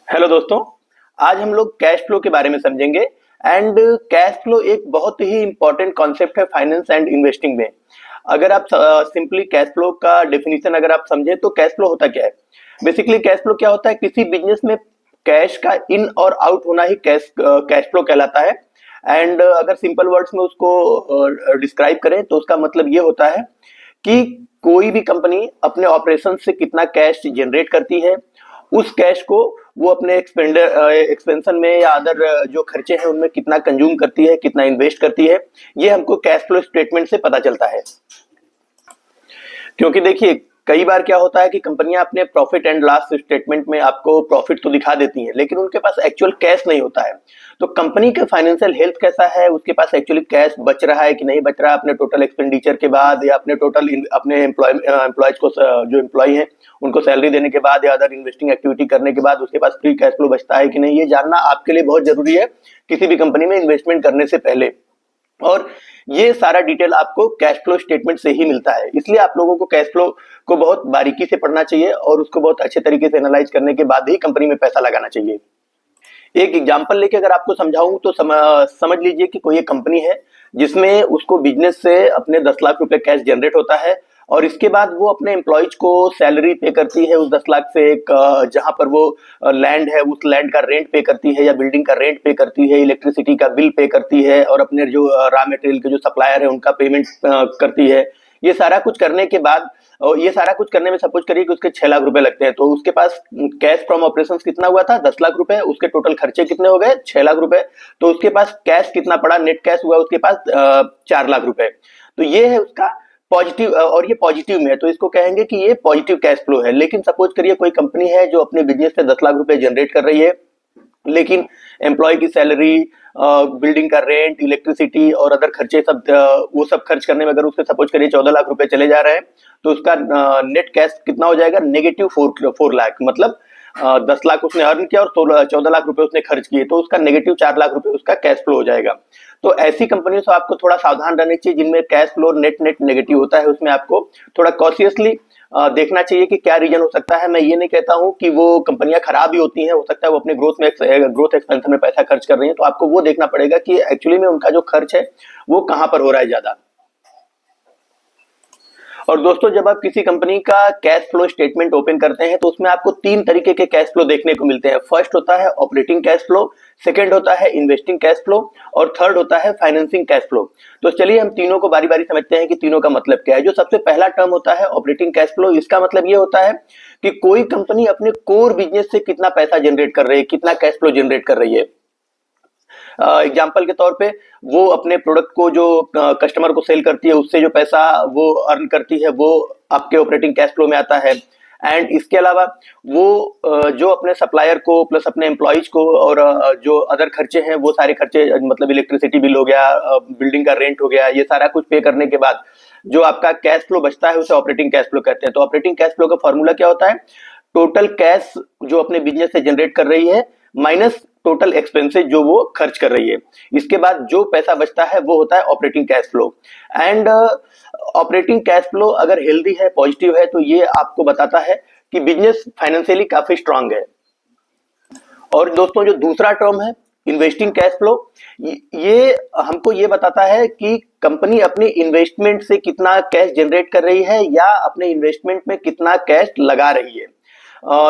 Hello दोस्तों। आज हम लोग कैश फ्लो के बारे में समझेंगे। एंड कैश फ्लो एक बहुत ही इंपॉर्टेंट कॉन्सेप्ट है फाइनेंस एंड इन्वेस्टिंग में। अगर आप सिंपली कैश फ्लो का डेफिनेशन अगर आप समझें तो कैश फ्लो होता क्या है। बेसिकली कैश फ्लो क्या होता है, किसी बिजनेस में कैश का इन और आउट होना ही कैश फ्लो कहलाता है। एंड अगर सिंपल वर्ड्स में उसको डिस्क्राइब करें तो उसका मतलब ये होता है कि कोई भी कंपनी अपने ऑपरेशन से कितना कैश जनरेट करती है, उस कैश को वो अपने एक्सपेंशन में या अदर जो खर्चे हैं उनमें कितना कंज्यूम करती है, कितना इन्वेस्ट करती है। ये हमको कैश फ्लो स्टेटमेंट से पता चलता है। क्योंकि देखिए कई बार क्या होता है कि कंपनियां अपने प्रॉफिट एंड लॉस स्टेटमेंट में आपको प्रॉफिट तो दिखा देती हैं, लेकिन उनके पास एक्चुअल कैश नहीं होता है। तो कंपनी का फाइनेंशियल हेल्थ कैसा है, उसके पास एक्चुअली कैश बच रहा है कि नहीं बच रहा है अपने टोटल एक्सपेंडिचर के बाद, या अपने टोटल अपने एम्प्लॉयज को जो एम्प्लॉय है उनको सैलरी देने के बाद या अदर इन्वेस्टिंग एक्टिविटी करने के बाद उसके पास फ्री कैश फ्लो बचता है कि नहीं, ये जानना आपके लिए बहुत जरूरी है किसी भी कंपनी में इन्वेस्टमेंट करने से पहले। और ये सारा डिटेल आपको कैश फ्लो स्टेटमेंट से ही मिलता है, इसलिए आप लोगों को कैश फ्लो को बहुत बारीकी से पढ़ना चाहिए और उसको बहुत अच्छे तरीके से एनालाइज करने के बाद ही कंपनी में पैसा लगाना चाहिए। एक एग्जांपल लेके अगर आपको समझाऊं तो समझ लीजिए कि कोई एक कंपनी है जिसमें उसको बिजनेस से अपने 10 लाख रुपए कैश जनरेट होता है, और इसके बाद वो अपने एम्प्लॉयज को सैलरी पे करती है उस 10 लाख से। एक जहां पर वो लैंड है उस लैंड का रेंट पे करती है या बिल्डिंग का रेंट पे करती है, इलेक्ट्रिसिटी का बिल पे करती है, और अपने जो रॉ मटेरियल के जो सप्लायर है उनका पेमेंट करती है। ये सारा कुछ करने के बाद, और ये सारा कुछ करने में सपोज करिए कि उसके 6 लाख रुपए लगते हैं, तो उसके पास कैश फ्रॉम ऑपरेशंस कितना हुआ था, 10 लाख रुपए। उसके टोटल खर्चे कितने हो गए, 6 लाख रुपए। तो उसके पास कैश कितना पड़ा, नेट कैश हुआ उसके पास 4 लाख रुपए। तो ये है उसका पॉजिटिव, और ये पॉजिटिव में है तो इसको कहेंगे कि ये पॉजिटिव कैश फ्लो है। लेकिन सपोज करिए कोई कंपनी है जो अपने बिजनेस से 10 लाख रुपए जनरेट कर रही है, लेकिन एम्प्लॉय की सैलरी, बिल्डिंग का रेंट, इलेक्ट्रिसिटी और अदर खर्चे सब, वो सब खर्च करने में अगर उसके सपोज करिए 14 लाख रुपए चले जा रहे हैं, तो उसका नेट कैश कितना हो जाएगा, नेगेटिव 4 लाख। मतलब 10 लाख उसने अर्न किया और 14 लाख रुपए उसने खर्च किए, तो उसका नेगेटिव 4 लाख रुपए उसका कैश फ्लो हो जाएगा। तो ऐसी कंपनियों से आपको थोड़ा सावधान रहना चाहिए जिनमें cash flow net net negative होता है। उसमें आपको थोड़ा कॉशियसली देखना चाहिए कि क्या रीजन हो सकता है। मैं ये नहीं कहता हूं कि वो कंपनियां खराब ही होती हैं, हो सकता है वो अपने ग्रोथ एक्सपेंशन में पैसा खर्च कर रही हैं, तो आपको वो देखना पड़ेगा कि एक्चुअली में उनका जो खर्च है वो कहां पर हो रहा है ज्यादा। और दोस्तों जब आप किसी कंपनी का कैश फ्लो स्टेटमेंट ओपन करते हैं तो उसमें आपको 3 तरीके के कैश फ्लो देखने को मिलते हैं। फर्स्ट होता है ऑपरेटिंग कैश फ्लो, सेकंड होता है इन्वेस्टिंग कैश फ्लो, और थर्ड होता है फाइनेंसिंग कैश फ्लो। तो चलिए हम तीनों को बारी बारी समझते हैं कि तीनों का मतलब क्या है। जो सबसे पहला टर्म होता है ऑपरेटिंग कैश फ्लो, इसका मतलब ये होता है कि कोई कंपनी अपने कोर बिजनेस से कितना पैसा जनरेट कर रही है, कितना कैश फ्लो जनरेट कर रही है। एग्जाम्पल के तौर पे वो अपने प्रोडक्ट को जो कस्टमर को सेल करती है उससे जो पैसा वो अर्न करती है वो आपके ऑपरेटिंग कैश फ्लो में आता है। एंड इसके अलावा वो जो अपने सप्लायर को प्लस अपने एम्प्लॉयज को और जो अदर खर्चे हैं वो सारे खर्चे, मतलब इलेक्ट्रिसिटी बिल हो गया, बिल्डिंग का रेंट हो गया, ये सारा कुछ पे करने के बाद जो आपका कैश फ्लो बचता है उसे ऑपरेटिंग कैश फ्लो कहते हैं। तो ऑपरेटिंग कैश फ्लो का फॉर्मूला क्या होता है, टोटल कैश जो अपने बिजनेस से जनरेट कर रही है माइनस टोटल एक्सपेंसेस जो वो खर्च कर रही है, इसके बाद जो पैसा बचता है वो होता है operating cash flow. And operating cash flow अगर हेल्दी है, पॉजिटिव है, तो ये आपको बताता है कि बिजनेस फाइनेंशियली काफी स्ट्रांग है। और दोस्तों जो दूसरा टर्म है इन्वेस्टिंग कैश फ्लो, ये हमको ये बताता है कि कंपनी अपनी इन्वेस्टमेंट से कितना कैश जनरेट कर रही है या अपने इन्वेस्टमेंट में कितना कैश लगा रही है।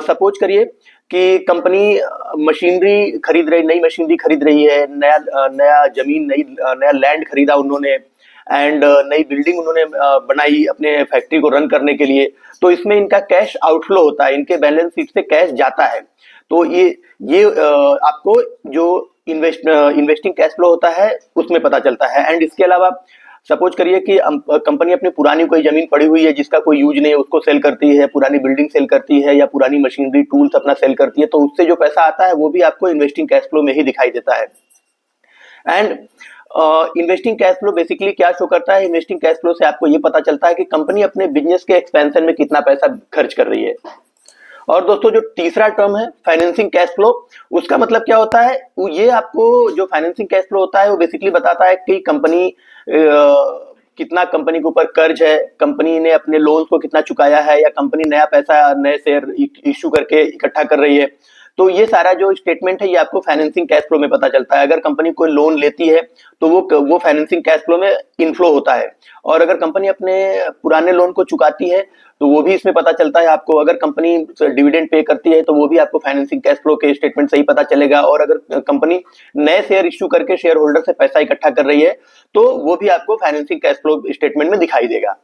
सपोज करिए कि कंपनी मशीनरी खरीद रही, नई मशीनरी खरीद रही है, नया जमीन, नया लैंड खरीदा उन्होंने, एंड नई बिल्डिंग उन्होंने बनाई अपने फैक्ट्री को रन करने के लिए। तो इसमें इनका कैश आउटफ्लो होता है, इनके बैलेंस शीट से कैश जाता है। तो ये आपको जो इन्वेस्टिंग कैश फ्लो होता है उसमें पता चलता है। एंड इसके अलावा सपोज करिए कि कंपनी अपनी पुरानी कोई जमीन पड़ी हुई है जिसका कोई यूज नहीं है उसको सेल करती है, पुरानी बिल्डिंग सेल करती है या पुरानी मशीनरी टूल्स अपना सेल करती है, तो उससे जो पैसा आता है वो भी आपको इन्वेस्टिंग कैश फ्लो में ही दिखाई देता है। And investing cash flow basically क्या शो करता है, इन्वेस्टिंग कैश फ्लो से आपको ये पता चलता है कि कंपनी अपने बिजनेस के एक्सपेंशन में कितना पैसा खर्च कर रही है। और दोस्तों जो तीसरा टर्म है फाइनेंसिंग कैश फ्लो, उसका मतलब क्या होता है, ये आपको जो फाइनेंसिंग कैश फ्लो होता है वो बेसिकली बताता है कि कंपनी कितना कंपनी के ऊपर कर्ज है, कंपनी ने अपने लोन को कितना चुकाया है, या कंपनी नया पैसा, नए शेयर इश्यू करके इकट्ठा कर रही है। तो ये सारा जो स्टेटमेंट है ये आपको फाइनेंसिंग कैश फ्लो में पता चलता है। अगर कंपनी कोई लोन लेती है तो वो फाइनेंसिंग कैश फ्लो में इनफ्लो होता है, और अगर कंपनी अपने पुराने लोन को चुकाती है तो वो भी इसमें पता चलता है आपको। अगर कंपनी डिविडेंड पे करती है तो वो भी आपको फाइनेंसिंग कैश फ्लो के स्टेटमेंट से ही पता चलेगा, और अगर कंपनी नए शेयर इश्यू करके शेयर होल्डर से पैसा इकट्ठा कर रही है तो वो भी आपको फाइनेंसिंग कैश फ्लो स्टेटमेंट में दिखाई देगा।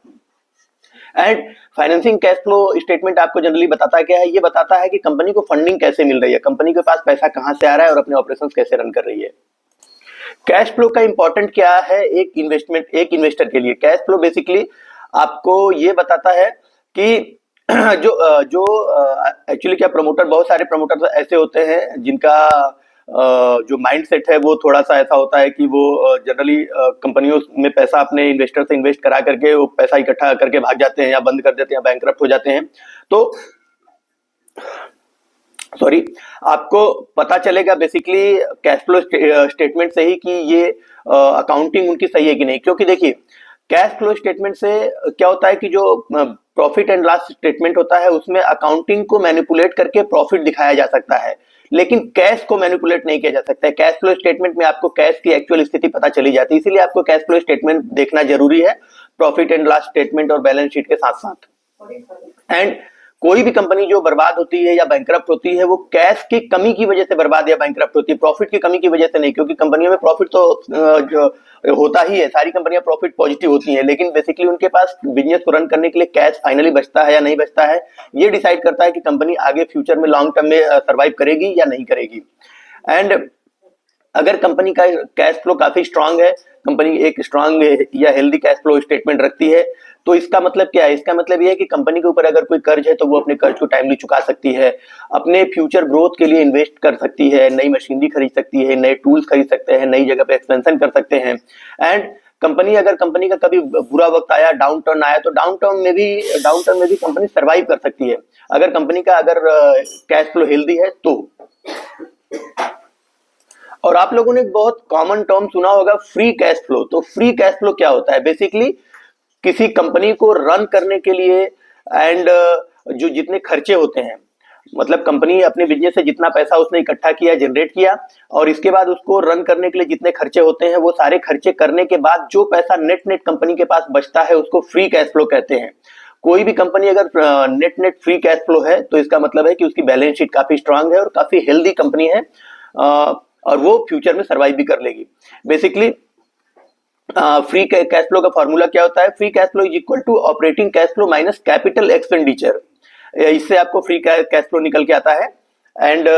And financing cash flow statement आपको जनरली बताता क्या है, ये बताता है कि कंपनी को फंडिंग कैसे मिल रही है, कंपनी के पास पैसा कहां से आ रहा है और अपने ऑपरेशंस कैसे रन कर रही है। कैश फ्लो का इंपॉर्टेंट क्या है एक इन्वेस्टर के लिए? कैश फ्लो बेसिकली आपको ये बताता है कि जो जो एक्चुअली क्या प्रमोटर, बहुत सारे प्रमोटर ऐसे होते हैं जिनका जो माइंडसेट है वो थोड़ा सा ऐसा होता है कि वो जनरली कंपनियों में पैसा अपने इन्वेस्टर से इन्वेस्ट करा करके वो पैसा इकट्ठा करके भाग जाते हैं या बंद कर देते हैं, बैंकरप्ट हो जाते हैं। तो सॉरी, आपको पता चलेगा बेसिकली कैश फ्लो स्टेटमेंट से ही कि ये अकाउंटिंग उनकी सही है कि नहीं। क्योंकि देखिए कैश फ्लो स्टेटमेंट से क्या होता है कि जो प्रॉफिट एंड लॉस स्टेटमेंट होता है उसमें अकाउंटिंग को मैनिपुलेट करके प्रॉफिट दिखाया जा सकता है, लेकिन कैश को मैनिपुलेट नहीं किया जा सकता है। कैश फ्लो स्टेटमेंट में आपको कैश की एक्चुअल स्थिति पता चली जाती है, इसीलिए आपको कैश फ्लो स्टेटमेंट देखना जरूरी है प्रॉफिट एंड लॉस स्टेटमेंट और बैलेंस शीट के साथ साथ। एंड कोई भी कंपनी जो बर्बाद होती है या बैंकरप्ट होती है वो कैश की कमी की वजह से बर्बाद या बैंकरप्ट होती है, प्रॉफिट की कमी की वजह से नहीं। क्योंकि कंपनियों में प्रॉफिट तो जो होता ही है, सारी कंपनियां प्रॉफिट पॉजिटिव होती हैं, लेकिन बेसिकली उनके पास बिजनेस को रन करने के लिए कैश फाइनली बचता है या नहीं बचता है, ये डिसाइड करता है कि कंपनी आगे फ्यूचर में लॉन्ग टर्म में सर्वाइव करेगी या नहीं करेगी। एंड अगर कंपनी का कैश फ्लो काफी स्ट्रांग है, कंपनी एक स्ट्रांग या हेल्दी कैश फ्लो स्टेटमेंट रखती है, तो इसका मतलब क्या है? इसका मतलब ये है कि कंपनी के ऊपर अगर कोई कर्ज है तो वो अपने कर्ज को टाइमली चुका सकती है, अपने फ्यूचर ग्रोथ के लिए इन्वेस्ट कर सकती है, नई मशीनरी खरीद सकती है, नए टूल्स खरीद सकते हैं, नई जगह पे एक्सपेंशन कर सकते हैं। एंड कंपनी का कभी बुरा वक्त आया, डाउन टर्न आया, तो डाउन टर्न में भी कंपनी सर्वाइव कर सकती है अगर कंपनी का कैश फ्लो हेल्दी है तो। और आप लोगों ने एक बहुत कॉमन टर्म सुना होगा, फ्री कैश फ्लो। तो फ्री कैश फ्लो क्या होता है? बेसिकली किसी कंपनी को रन करने के लिए एंड जो जितने खर्चे होते हैं, मतलब कंपनी अपने बिजनेस से जितना पैसा उसने इकट्ठा किया, जनरेट किया, और इसके बाद उसको रन करने के लिए जितने खर्चे होते हैं वो सारे खर्चे करने के बाद जो पैसा नेट कंपनी के पास बचता है उसको फ्री कैश फ्लो कहते हैं। कोई भी कंपनी अगर नेट फ्री कैश फ्लो है तो इसका मतलब है कि उसकी बैलेंस शीट काफी स्ट्रांग है और काफी हेल्दी कंपनी है, और वो फ्यूचर में सर्वाइव भी कर लेगी। बेसिकली फ्री कैश फ्लो का फॉर्मूला क्या होता है? Free cash flow is equal to operating cash flow minus capital expenditure. इससे आपको फ्री कैश फ्लो निकल के आता है। एंड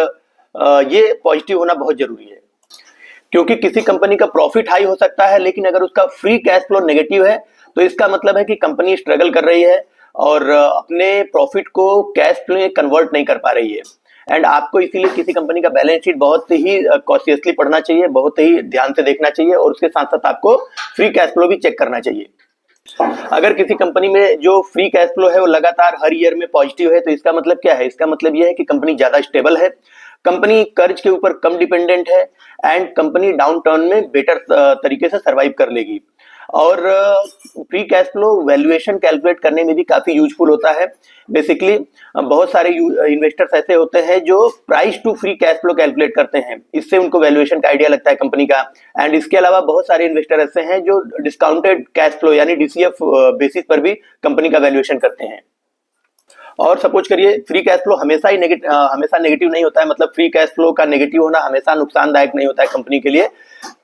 ये पॉजिटिव होना बहुत जरूरी है, क्योंकि किसी कंपनी का प्रॉफिट हाई हो सकता है लेकिन अगर उसका फ्री कैश फ्लो नेगेटिव है तो इसका मतलब है कि कंपनी स्ट्रगल कर रही है और अपने प्रॉफिट को कैश फ्लो में कन्वर्ट नहीं कर पा रही है। एंड आपको इसीलिए किसी कंपनी का बैलेंस शीट बहुत ही कॉशियसली पढ़ना चाहिए, बहुत ही ध्यान से देखना चाहिए, और उसके साथ साथ आपको फ्री कैश फ्लो भी चेक करना चाहिए। अगर किसी कंपनी में जो फ्री कैश फ्लो है वो लगातार हर ईयर में पॉजिटिव है तो इसका मतलब क्या है? इसका मतलब यह है कि कंपनी ज्यादा स्टेबल है, कंपनी कर्ज के ऊपर कम डिपेंडेंट है, एंड कंपनी डाउन टर्न में बेटर तरीके से सर्वाइव कर लेगी। और free cash flow valuation calculate करने में भी काफी यूजफुल होता है। बेसिकली बहुत सारे इन्वेस्टर्स ऐसे होते हैं जो price to free cash flow calculate करते हैं, इससे उनको वैल्यूएशन का आइडिया लगता है कंपनी का। एंड इसके अलावा बहुत सारे इन्वेस्टर ऐसे हैं जो डिस्काउंटेड कैश फ्लो यानी डीसीएफ बेसिस पर भी कंपनी का वैल्यूएशन करते हैं। और सपोज करिए फ्री कैश फ्लो हमेशा नेगेटिव नहीं होता है, मतलब फ्री कैश फ्लो का नेगेटिव होना हमेशा नुकसानदायक नहीं होता है कंपनी के लिए।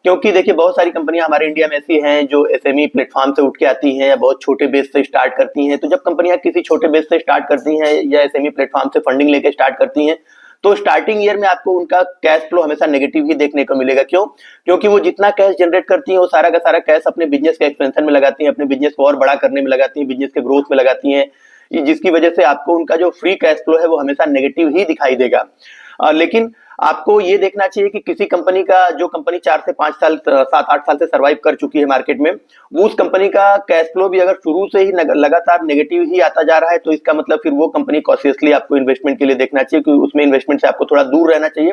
क्योंकि देखिए बहुत सारी कंपनियां हमारे इंडिया में ऐसी हैं जो एसएमई प्लेटफॉर्म से उठ के आती हैं या बहुत छोटे बेस से स्टार्ट करती हैं। तो जब कंपनियां किसी छोटे बेस से स्टार्ट करती हैं या एसएमई प्लेटफॉर्म से फंडिंग लेके स्टार्ट करती हैं तो स्टार्टिंग ईयर में आपको उनका कैश फ्लो हमेशा नेगेटिव ही देखने को मिलेगा। क्यों? क्योंकि वो जितना कैश जनरेट करती हैं वो सारा का सारा कैश अपने बिजनेस के एक्सपेंशन में लगाती हैं, अपने बिजनेस को और बड़ा करने में लगाती हैं, बिजनेस के ग्रोथ में लगाती हैं, जिसकी वजह से आपको उनका जो फ्री कैश फ्लो है वो हमेशा नेगेटिव ही दिखाई देगा। लेकिन आपको ये देखना चाहिए कि किसी कंपनी का जो कंपनी 4 से 5 साल 7-8 साल से सर्वाइव कर चुकी है मार्केट में, वो उस कंपनी का कैश फ्लो भी अगर शुरू से ही लगातार नेगेटिव ही आता जा रहा है तो इसका मतलब फिर वो कंपनी कॉशियसली आपको इन्वेस्टमेंट के लिए देखना चाहिए, क्योंकि उसमें इन्वेस्टमेंट से आपको थोड़ा दूर रहना चाहिए।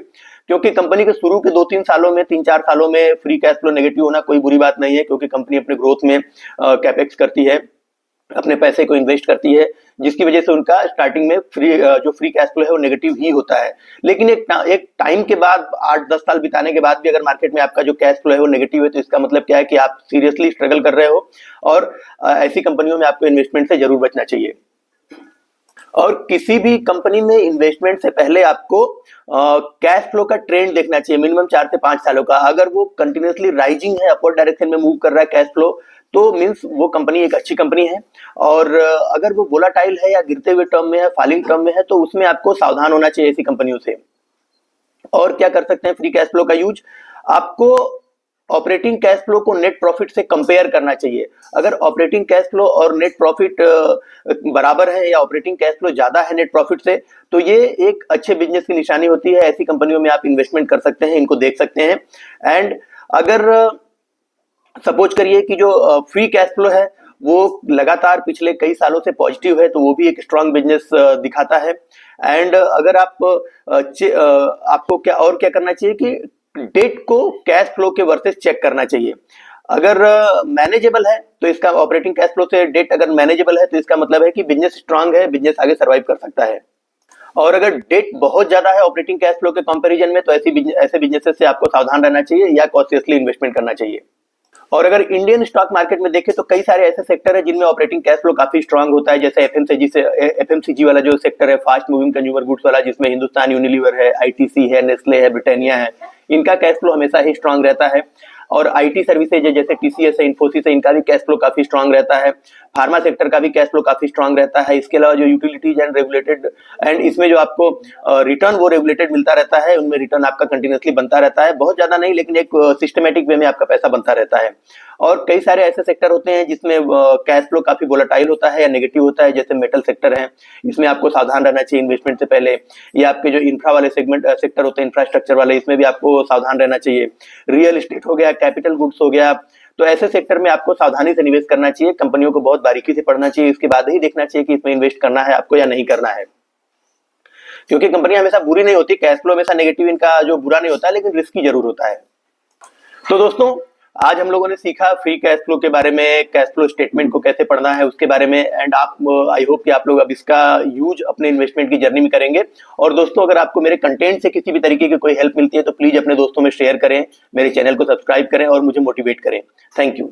क्योंकि कंपनी के शुरू के 2-3 सालों में 3-4 सालों में फ्री कैश फ्लो नेगेटिव होना कोई बुरी बात नहीं है, क्योंकि कंपनी अपने ग्रोथ में कैपेक्स करती है अपने पैसे को इन्वेस्ट करती है, जिसकी वजह से उनका स्टार्टिंग में जो फ्री कैश फ्लो है वो नेगेटिव ही होता है। लेकिन एक टाइम के बाद 8-10 साल बिताने के बाद भी अगर मार्केट में आपका जो कैश फ्लो है वो नेगेटिव है, तो इसका मतलब क्या है कि आप सीरियसली स्ट्रगल कर रहे हो, और ऐसी कंपनियों में आपको इन्वेस्टमेंट से जरूर बचना चाहिए। और किसी भी कंपनी में इन्वेस्टमेंट से पहले आपको कैश फ्लो का ट्रेंड देखना चाहिए, मिनिमम 4 से 5 सालों का। अगर वो कंटिन्यूअसली राइजिंग है, अपवर्ड डायरेक्शन में मूव कर रहा है कैश फ्लो, तो मीन्स वो कंपनी एक अच्छी कंपनी है। और अगर वो वोलाटाइल है या गिरते हुए टर्म में है, फॉलिंग टर्म में है, तो उसमें आपको सावधान होना चाहिए ऐसी कंपनियों से। और क्या कर सकते हैं फ्री कैश फ्लो का यूज, आपको ऑपरेटिंग कैश फ्लो को नेट प्रॉफिट से कंपेयर करना चाहिए। अगर ऑपरेटिंग कैश फ्लो और नेट प्रॉफिट बराबर है या ऑपरेटिंग कैश फ्लो ज्यादा है नेट प्रॉफिट से, तो ये एक अच्छे बिजनेस की निशानी होती है। ऐसी कंपनियों में आप इन्वेस्टमेंट कर सकते हैं, इनको देख सकते हैं। एंड अगर सपोज करिए कि जो फ्री कैश फ्लो है वो लगातार पिछले कई सालों से पॉजिटिव है, तो वो भी एक स्ट्रांग बिजनेस दिखाता है। एंड अगर आपको क्या करना चाहिए कि डेट को कैश फ्लो के वर्सेस चेक करना चाहिए। अगर मैनेजेबल है तो इसका ऑपरेटिंग कैश फ्लो से डेट अगर मैनेजेबल है, तो इसका मतलब है कि बिजनेस स्ट्रांग है, बिजनेस आगे सर्वाइव कर सकता है। और अगर डेट बहुत ज्यादा है ऑपरेटिंग कैश फ्लो के कंपैरिजन में, तो ऐसे बिजनेसेस से आपको सावधान रहना चाहिए या कॉशियसली इन्वेस्टमेंट करना चाहिए। और अगर इंडियन स्टॉक मार्केट में देखें तो कई सारे ऐसे सेक्टर है जिनमें ऑपरेटिंग कैश फ्लो काफी स्ट्रांग होता है, जैसे एफएमसीजी वाला जो सेक्टर है, फास्ट मूविंग कंज्यूमर गुड्स वाला, जिसमें हिंदुस्तान यूनिलीवर है, आईटीसी है, नेस्ले है, ब्रिटानिया है, इनका कैश फ्लो हमेशा ही स्ट्रांग रहता है। और आईटी सर्विसेज है जैसे टीसीएस है, इन्फोसिस है, इनका भी कैश फ्लो काफी स्ट्रांग रहता है। फार्मा सेक्टर का भी कैश फ्लो काफी स्ट्रांग रहता है। इसके अलावा जो यूटिलिटीज एंड रेगुलेटेड, एंड इसमें जो आपको रिटर्न वो रेगुलेटेड मिलता रहता है, उनमें रिटर्न आपका कंटिन्यूअसली बनता रहता है, बहुत ज्यादा नहीं लेकिन एक सिस्टमेटिक वे में आपका पैसा बनता रहता है। और कई सारे ऐसे सेक्टर होते हैं जिसमें कैश फ्लो काफी वोलेटाइल होता है या नेगेटिव होता है, जैसे मेटल सेक्टर है, इसमें आपको सावधान रहना चाहिए इन्वेस्टमेंट से पहले। या आपके जो इंफ्रा वाले सेक्टर होते हैं, इंफ्रास्ट्रक्चर वाले, इसमें भी आपको सावधान रहना चाहिए। रियल एस्टेट हो गया, कैपिटल गुड्स हो गया, तो ऐसे सेक्टर में आपको सावधानी से निवेश करना चाहिए, कंपनियों को बहुत बारीकी से पढ़ना चाहिए, इसके बाद ही देखना चाहिए कि इसमें इन्वेस्ट करना है आपको या नहीं करना है। क्योंकि कंपनियां हमेशा बुरी नहीं होती, कैश फ्लो हमेशा नेगेटिव इनका जो बुरा नहीं होता है, लेकिन रिस्की जरूर होता है। तो दोस्तों, आज हम लोगों ने सीखा फ्री कैश फ्लो के बारे में, कैश फ्लो स्टेटमेंट को कैसे पढ़ना है उसके बारे में। एंड आई होप कि आप लोग अब इसका यूज अपने इन्वेस्टमेंट की जर्नी में करेंगे। और दोस्तों, अगर आपको मेरे कंटेंट से किसी भी तरीके की कोई हेल्प मिलती है तो प्लीज अपने दोस्तों में शेयर करें, मेरे चैनल को सब्सक्राइब करें और मुझे मोटिवेट करें। Thank you.